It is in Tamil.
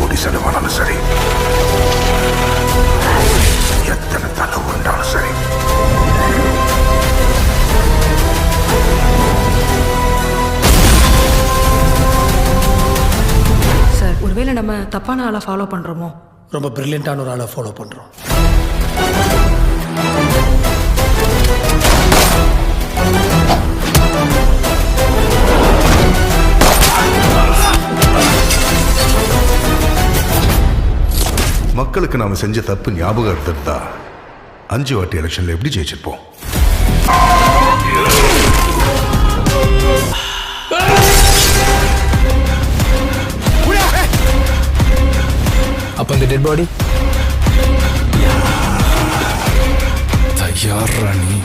கோடி செலவானாலும் சரி, எத்தனை தலை உண்டாலும் சரி, சார் ஒருவேளை நம்ம தப்பான ஆளை ஃபாலோ பண்றோமோ? ரொம்ப பிரில்லியண்டான ஒரு ஆளை ஃபாலோ பண்ணுறோம். மக்களுக்கு நாம செஞ்ச தப்பு ஞாபகம் எடுத்திருந்தா 5 வாட்டி எலெக்ஷன்ல எப்படி ஜெயிச்சிருப்போம்? அப்போ இந்த டெட் பாடி தயார் ராணி.